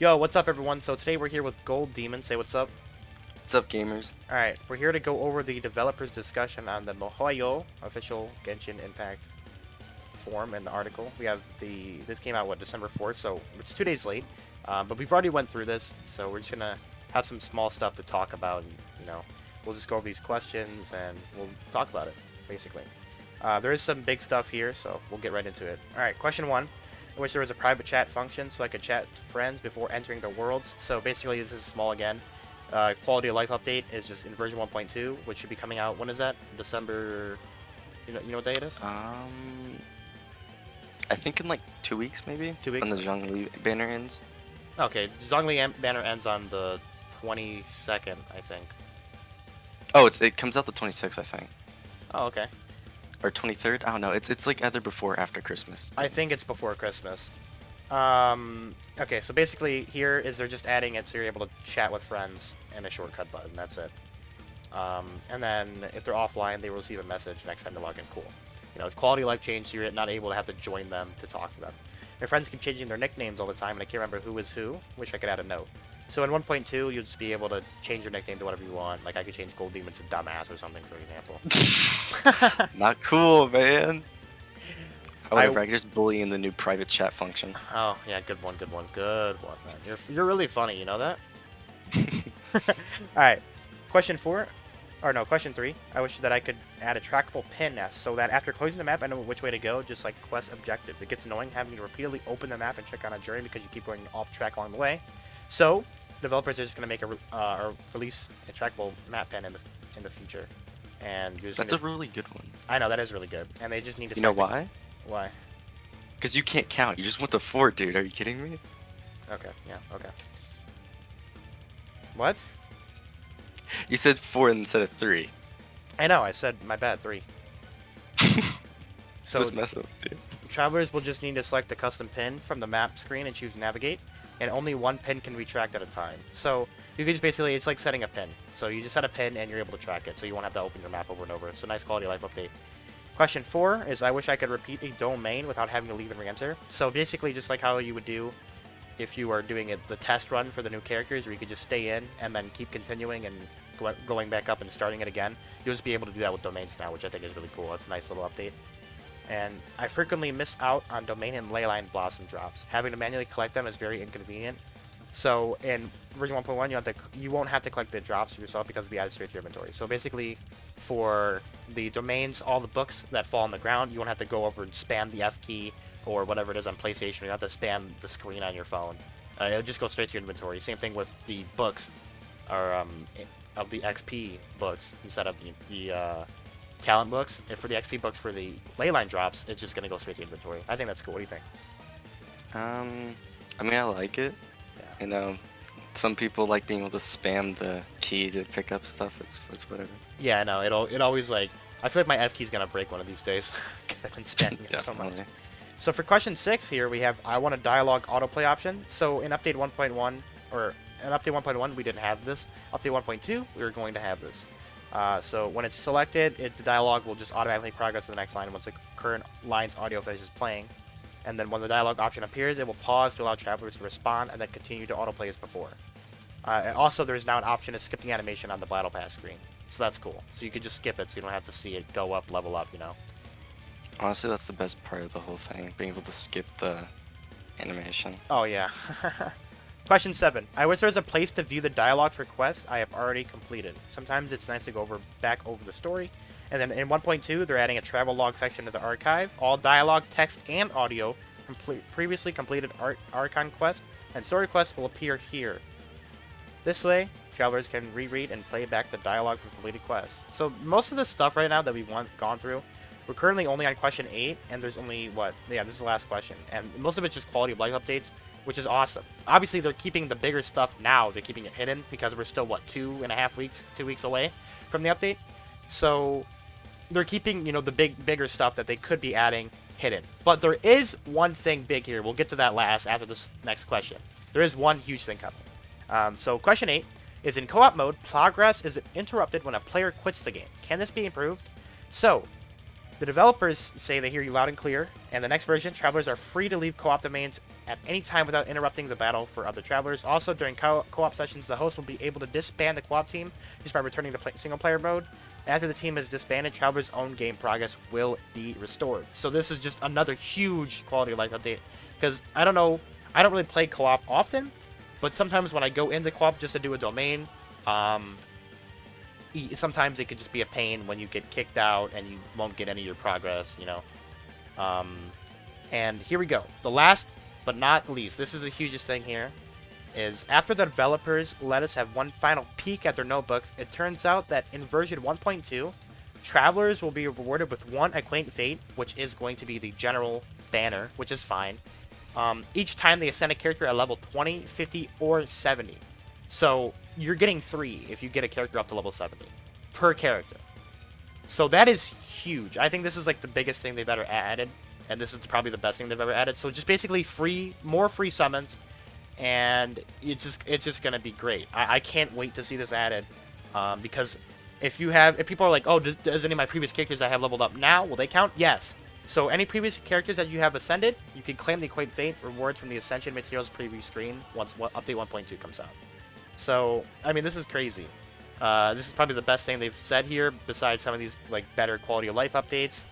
Yo, what's up, everyone? So today we're here with GoldDemon. Say what's up. What's up, gamers? Alright, we're here to go over the developers' discussion on the MiHoYo official Genshin Impact form and the article. We have this came out, what, December 4th, so it's 2 days late. But we've already went through this, so we're just gonna have some small stuff to talk about, and, we'll just go over these questions and we'll talk about it, basically. There is some big stuff here, so we'll get right into it. Alright, question 1. I wish there was a private chat function so I could chat to friends before entering the worlds. So basically, this is small again. Quality of life update is just in version 1.2, which should be coming out. When is that? December. You know what day it is? I think in like 2 weeks, maybe. 2 weeks. When the Zhongli banner ends. Okay, Zhongli banner ends on the 22nd, I think. Oh, it comes out the 26th, I think, Oh, okay. or 23rd. I don't know. It's like either before or after Christmas. I think it's before Christmas. Okay, so basically here is they're just adding it so you're able to chat with friends and a shortcut button. That's it. And then if they're offline, they will receive a message next time they log in. Cool. Quality of life change, so you're not able to have to join them to talk to them. Your friends keep changing their nicknames all the time, and I can't remember who is who. Wish I could add a note. So in 1.2, you'll just be able to change your nickname to whatever you want. Like I could change GoldDemon to Dumbass or something, for example. Not cool, man. However, I could just bully in the new private chat function. Oh, yeah, good one, man. You're really funny, you know that? Alright, question 3. I wish that I could add a trackable pin nest so that after closing the map, I know which way to go, just like quest objectives. It gets annoying having to repeatedly open the map and check on a journey because you keep going off track along the way. So, developers are just going to make or release a trackable map pin in the future. And That's a really good one. I know, that is really good. And they just need to... You know why? Why? Because you can't count. You just went to 4, dude. Are you kidding me? Okay, yeah, okay. What? You said 4 instead of 3. I know, I said, my bad, 3. So, Just messing with you. travelers will just need to select a custom pin from the map screen and choose navigate, and only one pin can be tracked at a time. So you can just basically, it's like setting a pin. So you just set a pin and you're able to track it, so you won't have to open your map over and over. It's a nice quality of life update. Question 4 is, I wish I could repeat a domain without having to leave and re-enter. So basically just like how you would do if you are doing the test run for the new characters, where you could just stay in and then keep continuing and going back up and starting it again. You'll just be able to do that with domains now, which I think is really cool. It's a nice little update. And I frequently miss out on domain and leyline blossom drops. Having to manually collect them is very inconvenient. So in version 1.1, you won't have to collect the drops yourself because it'll be added straight to your inventory. So basically, for the domains, all the books that fall on the ground, you won't have to go over and spam the F key or whatever it is on PlayStation. You don't have to spam the screen on your phone. It'll just go straight to your inventory. Same thing with the books, or of the XP books instead of the talent books. And for the XP books for the leyline drops, it's just gonna go straight to inventory. I think that's cool. What do you think? I mean, I like it. Yeah. Some people like being able to spam the key to pick up stuff. It's whatever. Yeah, I know. It always like, I feel like my F key's gonna break one of these days because I've been spamming it so much. So for question 6 here, we have I want a dialogue autoplay option. So in update 1.1 or in update 1.1 we didn't have this. Update 1.2 we were going to have this. So when it's selected, the dialogue will just automatically progress to the next line once the current line's audio finishes playing. And then when the dialogue option appears, it will pause to allow travelers to respond and then continue to autoplay as before. Also, there's now an option to skip the animation on the Battle Pass screen. So that's cool. So you can just skip it so you don't have to see it go up, level up, Honestly, that's the best part of the whole thing, being able to skip the animation. Oh, yeah. Question 7. I wish there was a place to view the dialogue for quests I have already completed. Sometimes it's nice to go back over the story. And then in 1.2, they're adding a travel log section to the archive. All dialogue, text, and audio from previously completed Archon quests and story quests will appear here. This way, travelers can reread and play back the dialogue from completed quests. So most of the stuff right now that we've gone through, we're currently only on question 8, and there's only, this is the last question. And most of it's just quality of life updates, which is awesome. Obviously, they're keeping the bigger stuff now. They're keeping it hidden because we're still, 2.5 weeks, 2 weeks away from the update. So they're keeping, the bigger stuff that they could be adding hidden. But there is one thing big here. We'll get to that last after this next question. There is one huge thing coming. So question 8 is, in co-op mode, progress is interrupted when a player quits the game. Can this be improved? So the developers say they hear you loud and clear, and the next version, travelers are free to leave co-op domains at any time without interrupting the battle for other travelers. Also, during co-op sessions, the host will be able to disband the co-op team just by returning to single-player mode. After the team is disbanded, travelers' own game progress will be restored. So this is just another huge quality of life update. Because I don't know, I don't really play co-op often, but sometimes when I go into co-op just to do a domain, sometimes it could just be a pain when you get kicked out and you won't get any of your progress, you know. And here we go. The last but not least, this is the hugest thing here, is after the developers let us have one final peek at their notebooks, it turns out that in version 1.2, travelers will be rewarded with one Acquaint Fate, which is going to be the general banner, which is fine, each time they ascend a character at level 20, 50, or 70. So you're getting 3 if you get a character up to level 70 per character. So that is huge. I think this is like the biggest thing they've ever added, and this is probably the best thing they've ever added. So just basically more free summons, and it's just gonna be great. I can't wait to see this added, because if people are like, oh, does any of my previous characters I have leveled up now, will they count? Yes. So any previous characters that you have ascended, you can claim the Acquaint Fate rewards from the Ascension Materials preview screen once update 1.2 comes out. So I mean, this is crazy. This is probably the best thing they've said here, besides some of these like better quality of life updates,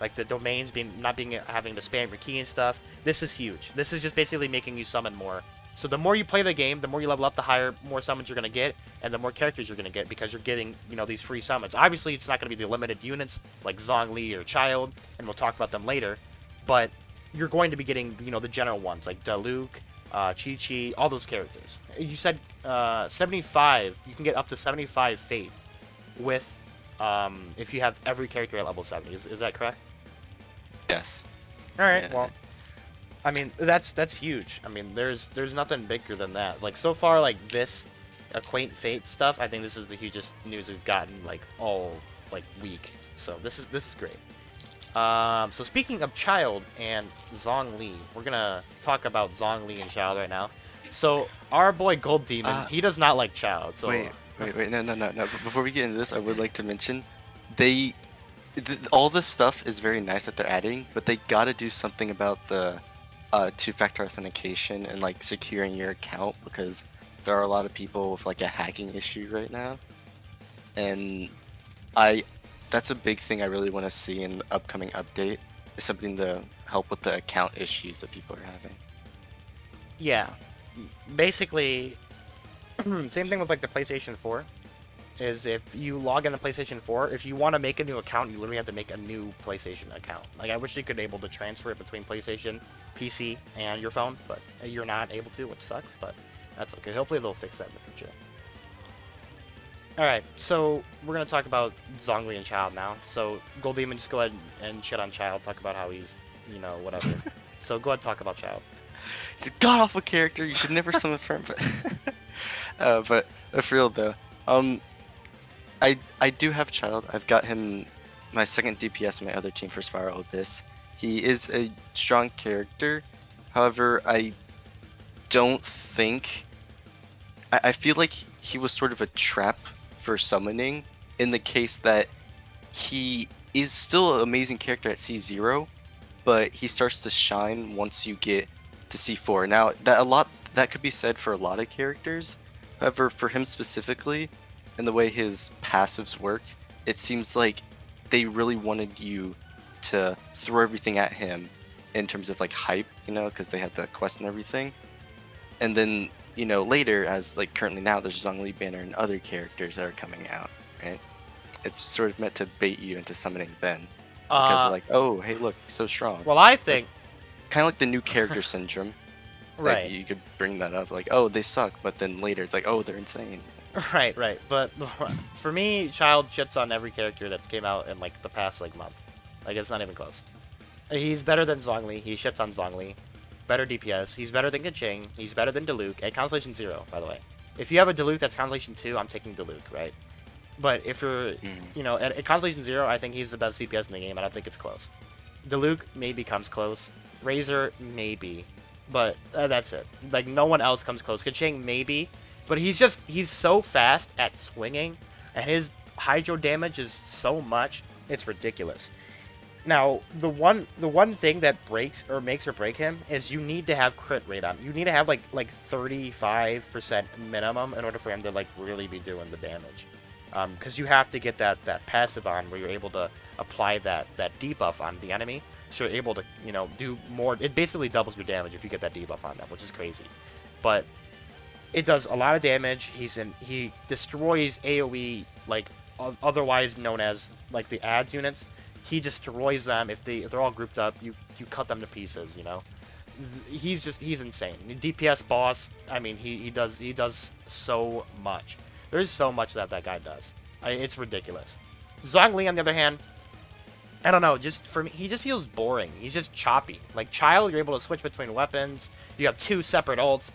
like the domains having to spam your key and stuff. This is huge. This is just basically making you summon more. So the more you play the game, the more you level up, the more summons you're gonna get, and the more characters you're gonna get, because you're getting, you know, these free summons. Obviously, it's not gonna be the limited units like Zhongli or Child, and we'll talk about them later, but you're going to be getting, you know, the general ones like Diluc, Chi-Chi, all those characters. You said 75. You can get up to 75 Fate with if you have every character at level 70. Is that correct? Yes. All right. Yeah. Well, I mean, that's huge. I mean, there's nothing bigger than that. Like so far, like this Acquaint Fate stuff, I think this is the hugest news we've gotten like all like week. So this is great. So speaking of Child and Zhongli, we're gonna talk about Zhongli and Child right now. So our boy GoldDemon, he does not like Child. So wait, no. Before we get into this, I would like to mention, all this stuff is very nice that they're adding, but they gotta do something about the two-factor authentication and like securing your account, because there are a lot of people with like a hacking issue right now, and that's a big thing I really want to see in the upcoming update, is something to help with the account issues that people are having. yeah, basically, same thing with like the PlayStation 4. Is if you log into PlayStation 4, if you want to make a new account, you literally have to make a new PlayStation account. Like, I wish you could be able to transfer it between PlayStation, PC, and your phone, but you're not able to, which sucks, but that's okay. Hopefully they'll fix that in the future. Alright, so we're going to talk about Zhongli and Child now. So, GoldDemon, just go ahead and shit on Child, talk about how he's, you know, whatever. So, go ahead and talk about Child. He's a god-awful character, you should never summon for him, but for real though, I do have Child. I've got him my second DPS in my other team for Spiral Abyss. He is a strong character. However, I don't think... I feel like he was sort of a trap for summoning, in the case that he is still an amazing character at C0, but he starts to shine once you get to C4. Now, that could be said for a lot of characters. However, for him specifically, and the way his passives work, it seems like they really wanted you to throw everything at him in terms of like hype, you know, because they had the quest and everything. And then, you know, later, as like currently now, there's Zhongli Banner and other characters that are coming out, right? It's sort of meant to bait you into summoning then, because they're like, oh, hey, look, he's so strong. Well, I think... Kind of like the new character syndrome. Right. Like, you could bring that up, like, oh, they suck, but then later it's like, oh, they're insane. Right. But for me, Child shits on every character that came out in like the past like month. Like, it's not even close. He's better than Zhongli. He shits on Zhongli. Better DPS. He's better than Genshin. He's better than Diluc. At Constellation 0, by the way. If you have a Diluc that's Constellation 2, I'm taking Diluc, right? But if you're, you know, at Constellation 0, I think he's the best DPS in the game. I don't think it's close. Diluc maybe comes close. Razor, maybe. But that's it. Like, no one else comes close. Genshin, maybe. But he's so fast at swinging, and his hydro damage is so much, it's ridiculous. Now, the one thing that breaks or makes or break him is you need to have crit rate on. You need to have like 35% minimum in order for him to like really be doing the damage. Because you have to get that passive on where you're able to apply that debuff on the enemy, so you're able to do more. It basically doubles your damage if you get that debuff on them, which is crazy. But it does a lot of damage. He destroys AOE, like otherwise known as like the ads units. He destroys them if they're all grouped up. You cut them to pieces. He's insane. DPS boss. I mean, he does so much. There's so much that guy does. It's ridiculous. Zhongli, on the other hand, I don't know. Just for me, he just feels boring. He's just choppy. Like Child, you're able to switch between weapons. You have 2 separate ults.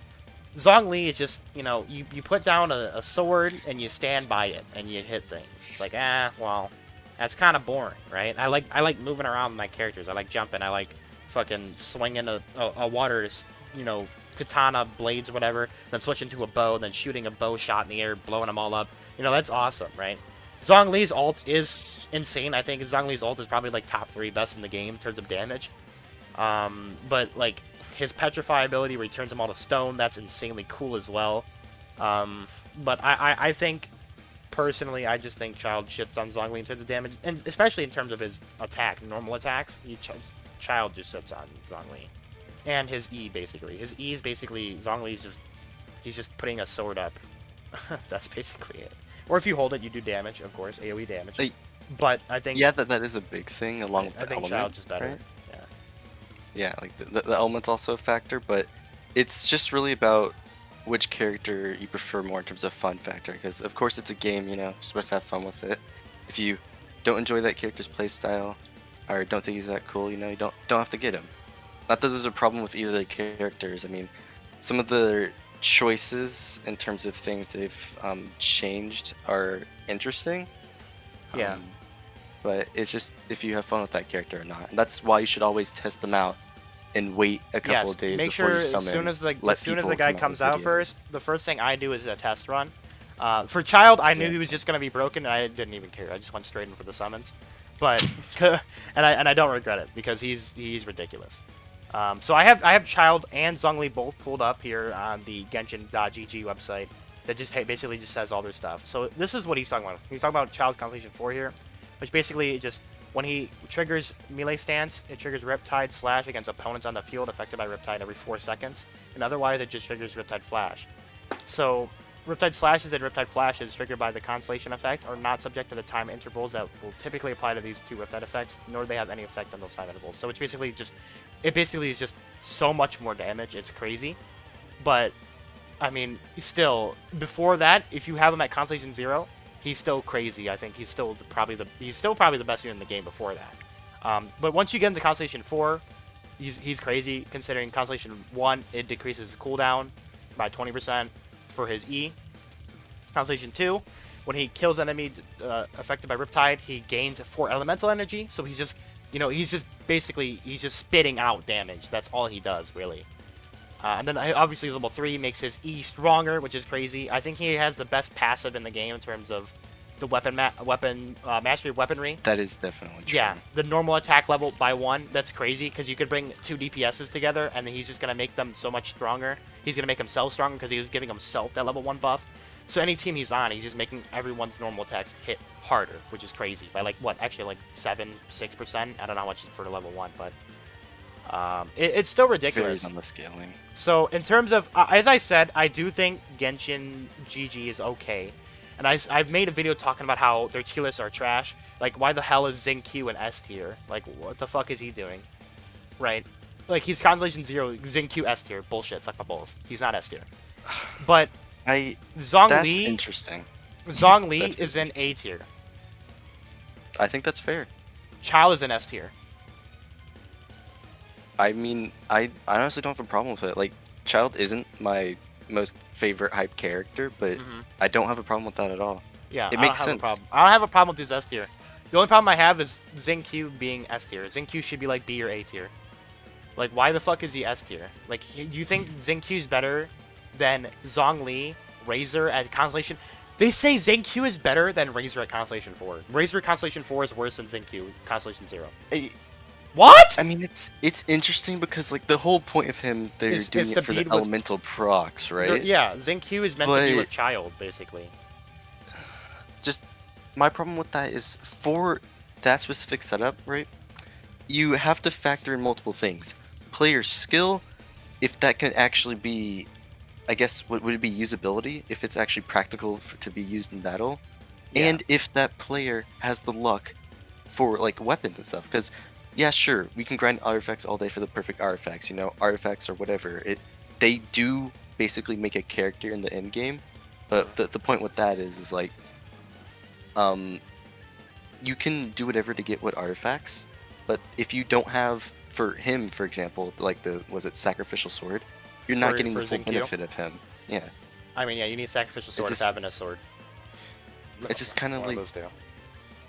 Zhongli is just, you put down a sword and you stand by it and you hit things. It's like, well, that's kind of boring, right? I like moving around with my characters. I like jumping. I like fucking swinging a water, katana blades or whatever, then switching to a bow, then shooting a bow shot in the air, blowing them all up. That's awesome, right? Zhongli's ult is insane. I think Zhongli's ult is probably like top 3 best in the game in terms of damage. But like his petrify ability where he turns them all to stone, that's insanely cool as well. But I think personally, I just think Child shits on Zhongli in terms of damage, and especially in terms of his attack, normal attacks. Child just sits on Zhongli. And his E, basically. His E is basically, Zhongli's he's just putting a sword up. That's basically it. Or if you hold it, you do damage, of course, AoE damage. But I think... Yeah, that is a big thing, along with the element. I think Child's just better, right? Yeah. Yeah, like the element's also a factor, but it's just really about which character you prefer more in terms of fun factor, because of course it's a game, you're supposed to have fun with it. If you don't enjoy that character's playstyle, or don't think he's that cool, you don't have to get him. Not that there's a problem with either of the characters. I mean, some of the choices in terms of things they've changed are interesting. Yeah. But it's just if you have fun with that character or not. And that's why you should always test them out and wait a couple of days make before sure you summon. as soon as the guy comes out first. the first thing I do is a test run. For Child, I knew he was just gonna be broken, and I didn't even care. I just went straight in for the summons. But and I don't regret it because he's ridiculous. So I have Child and Zhongli both pulled up here on the Genshin.gg website that just basically just says all their stuff. So this is what he's talking about. He's talking about Child's Completion 4 here, which basically just when he triggers melee stance, it triggers Riptide Slash against opponents on the field affected by Riptide every 4 seconds, and otherwise it just triggers Riptide Flash. So Riptide Slashes and Riptide Flashes triggered by the Constellation effect are not subject to the time intervals that will typically apply to these 2 Riptide effects, nor do they have any effect on those time intervals. So it's basically is just so much more damage. It's crazy. But I mean, still, before that, if you have him at Constellation 0, he's still crazy. I think he's still probably the best unit in the game before that. But once you get into Constellation 4, he's crazy. Considering Constellation 1, it decreases cooldown by 20% for his E. Constellation 2, when he kills enemy affected by Riptide, he gains 4 elemental energy. So he's just he's just spitting out damage. That's all he does, really. And then obviously level 3 makes his E stronger, which is crazy. I think he has the best passive in the game in terms of the mastery of weaponry. That is definitely true. Yeah, the normal attack level by 1. That's crazy because you could bring 2 DPSs together, and then he's just gonna make them so much stronger. He's gonna make himself stronger because he was giving himself that level 1 buff. So any team he's on, he's just making everyone's normal attacks hit harder, which is crazy by like what? Actually, like 6%. I don't know how much for the level 1, but. It's still ridiculous. Varies on the scaling. So in terms of, as I said, I do think Genshin GG is okay, and I've made a video talking about how their tier lists are trash. Like, why the hell is Xingqiu an S tier? Like, what the fuck is he doing? Right? Like, he's Constellation 0, Xingqiu S tier. Bullshit, suck my balls. He's not S tier. But Zhongli, that's interesting. Zhongli is in A tier. I think that's fair. Chao is in S tier. I mean, I honestly don't have a problem with it. Like, Child isn't my most favorite hype character, but I don't have a problem with that at all. Yeah, it makes sense. I don't have a problem with his S tier. The only problem I have is Xingqiu being S tier. Xingqiu should be like B or A tier. Like, why the fuck is he S tier? Like, do you think Xingqiu's better than Zhongli, Razor, and Constellation? They say Zenq is better than Razor at Constellation 4. Razor at Constellation 4 is worse than Zenq Constellation 0. I, What? I mean, it's interesting because like the whole point of him, they're doing It's it to for the beat with elemental procs, right? yeah, Zenq is meant to be But with Child, basically. just my problem with that is for that specific setup, right? You have to factor in multiple things. Player skill, if that can actually be, I guess, would it be usability? If it's actually practical to be used in battle, Yeah. and if that player has the luck for like weapons and stuff. Because yeah, sure, we can grind artifacts all day for the perfect artifacts. You know, artifacts or whatever. They do basically make a character in the end game, but the point with that is like, um, you can do whatever to get what artifacts, but if you don't have, for him, for example, like was it sacrificial sword, you're not getting the full Zenq? benefit of him. Yeah, I mean, yeah, you need sacrificial sword just- to have in a sword. it's just kind of One like, those two.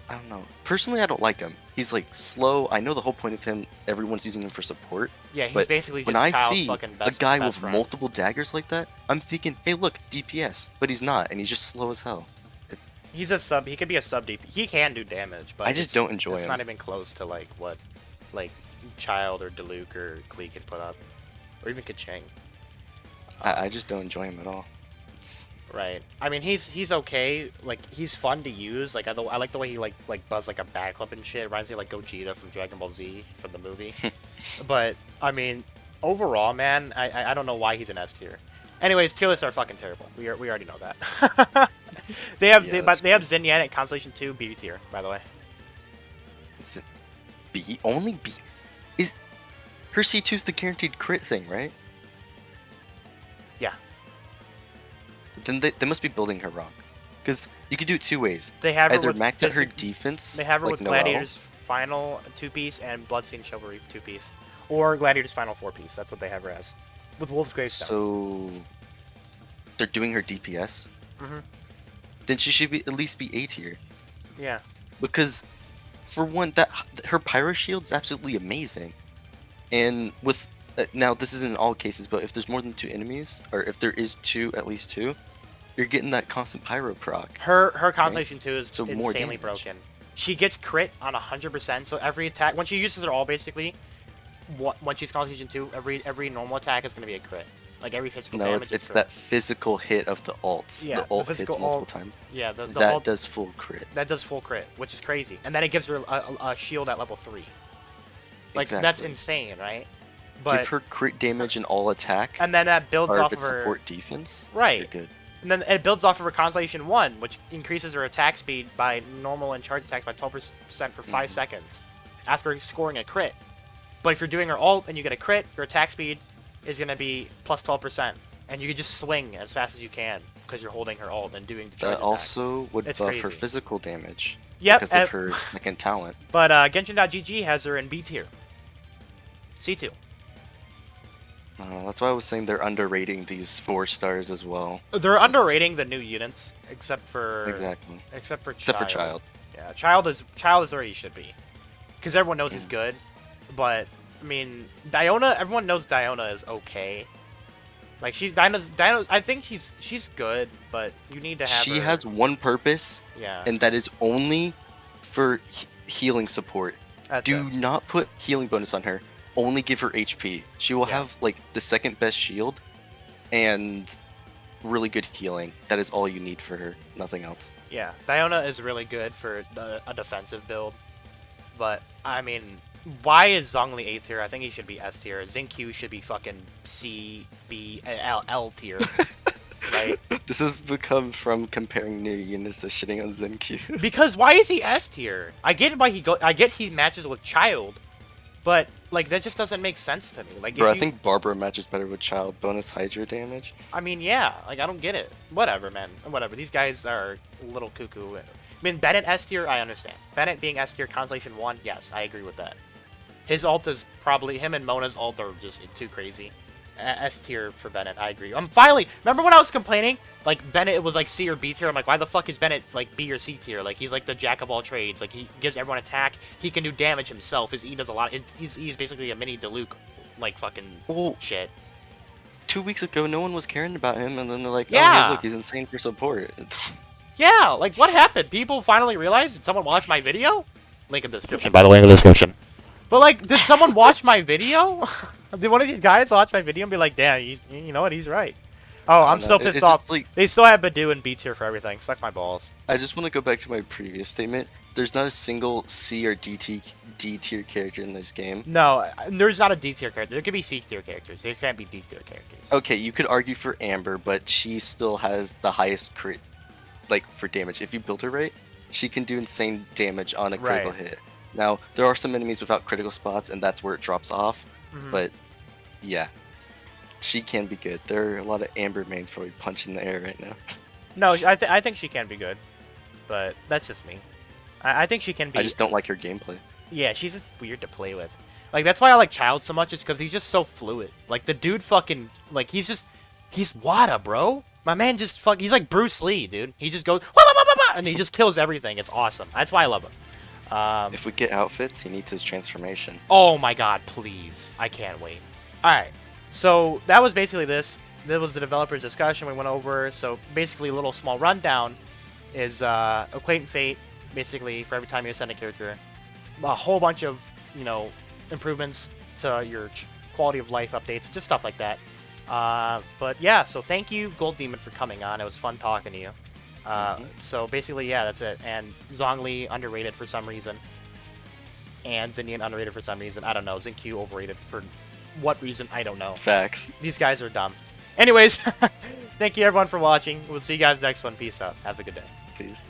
I don't know. Personally, I don't like him. He's like slow. I know the whole point of him, everyone's using him for support. Yeah, he's But basically just when I Child's see fucking a best, guy best with friend. multiple daggers like that, I'm thinking, hey, look, DPS, but he's not, and he's just slow as hell. He's a sub. He could be a sub DP. He can do damage, but I just don't enjoy it's him. not even close to like what, like, Child or Diluc or Klee can put up, or even Kachang. I just don't enjoy him at all. Right. I mean, he's okay. Like, he's fun to use. Like, I like the way he like buzz like a backflip and shit. It reminds me of like Gogeta from Dragon Ball Z from the movie. But I mean, overall, man, I don't know why he's an S tier. Anyways, tier lists are fucking terrible. We already know that. they have they have Xin Yan at Constellation 2 B tier, by the way. Is it B? Only B? Is her C2's the guaranteed crit thing, right? Yeah. Then they must be building her wrong. Because you could do it two ways. They have her Either with max out her physic- defense, They have her like with Noelle, Gladiator's Final 2-piece and Bloodstained Chivalry 2-piece. Or Gladiator's Final 4-piece. That's what they have her as. With Wolf's Gravestone. so they're doing her DPS. Mhm. Then she should at least be A tier. Yeah. Because for one, that her pyro shield's absolutely amazing. And with now this isn't in all cases, but if there's more than 2 enemies, or if there is at least two, you're getting that constant pyro proc. Her Constellation 2 is So more insanely damage. broken. She gets crit on 100%, so every attack, when she uses her all basically, when she's Constellation 2, every normal attack is going to be a crit. Like every physical No, damage. it's crit. that physical hit of the ults. Yeah, The ult the hits physical multiple ult. times. Yeah, the That ult- does full crit. that does full crit, which is crazy. And then it gives her a shield at level 3. Like, that's Exactly. insane, right? But Give her crit damage in all attack, and then that builds or off if of it's her support defense. Right. You're good. And then it builds off of her Constellation 1, which increases her attack speed by normal and charge attacks by 12% for 5 seconds after scoring a crit. But if you're doing her ult and you get a crit, your attack speed is going to be plus 12%. And you can just swing as fast as you can because you're holding her ult and doing the charge That attack. also would It's buff her crazy. physical damage Yep, because of her second talent. But Genshin.gg has her in B tier. C2. That's why I was saying they're underrating these 4 stars as well. They're underrating the new units, except for Exactly. Except for Except for Child. Yeah, Child is where he should be, because everyone knows he's good. But I mean, Diona. Everyone knows Diona is okay. Like Diana. I think she's good, but you need to have. She her, has one purpose, Yeah. and that is only for healing support. That's Do it. not put healing bonus on her. Only give her HP. She will Yeah. have like the second best shield and really good healing. That is all you need for her. Nothing else. Yeah, Diona is really good for a defensive build, but I mean, why is Zhongli A tier? I think he should be S tier. Zenq should be fucking C, B, L tier, right? This has become from comparing new units to shitting on Zenq. Because why is he S tier? I get why I get he matches with Child, but like that just doesn't make sense to me. Like, Bro, if I you, think Barbara matches better with Child. Bonus Hydra damage. I mean, yeah, like I don't get it. Whatever, man. Whatever. These guys are a little cuckoo. I mean, Bennett S tier, I understand. Bennett being S tier, Constellation 1, yes, I agree with that. His ult is probably him and Mona's ult are just too crazy. S tier for Bennett, I agree. Finally, remember when I was complaining? Like Bennett it was like C or B tier. I'm like, why the fuck is Bennett like B or C tier? Like he's like the jack of all trades. Like he gives everyone attack. He can do damage himself. His E does a lot. He's basically a mini Diluc, like fucking Well, shit. 2 weeks ago, no one was caring about him, and then they're like, "Oh, Yeah. hey, look, he's insane for support." Yeah, like what happened? People finally realized? Did someone watch my video? Link in the description, by the way, in the description. But like, did someone watch my video? Did one of these guys watch my video and be like, damn, you know what, he's right. Oh, I'm so pissed off. Just, like, they still have Badoo and B tier for everything. Suck my balls. I just want to go back to my previous statement. There's not a single C or D tier character in this game. No, there's not a D tier character. There could be C tier characters. There can't be D tier characters. Okay, you could argue for Amber, but she still has the highest crit, like, for damage. If you build her right, she can do insane damage on a critical hit. Now, there are some enemies without critical spots, and that's where it drops off. But, yeah. She can be good. There are a lot of Amber mains probably punching the air right now. No, I think she can be good. But that's just me. I think she can be... I just don't like her gameplay. Yeah, she's just weird to play with. Like, that's why I like Child so much. It's because he's just so fluid. Like, the dude fucking... Like, he's Wada, bro. My man just he's like Bruce Lee, dude. He just goes... Wah, wah, wah, wah, and he just kills everything. It's awesome. That's why I love him. If we get outfits, he needs his transformation. Oh my god, please. I can't wait. Alright, so that was basically this. That was the developers' discussion we went over. So basically a little small rundown is Acquaint Fate, basically for every time you ascend a character. A whole bunch of, you know, improvements to your quality of life updates, just stuff like that. But yeah, so thank you, GoldDemon, for coming on. It was fun talking to you. So basically, yeah, that's it. And Zhongli underrated for some reason. And Zinnian underrated for some reason. I don't know. Zinq overrated for what reason? I don't know. Facts. These guys are dumb. Anyways, thank you everyone for watching. We'll see you guys next one. Peace out. Have a good day. Peace.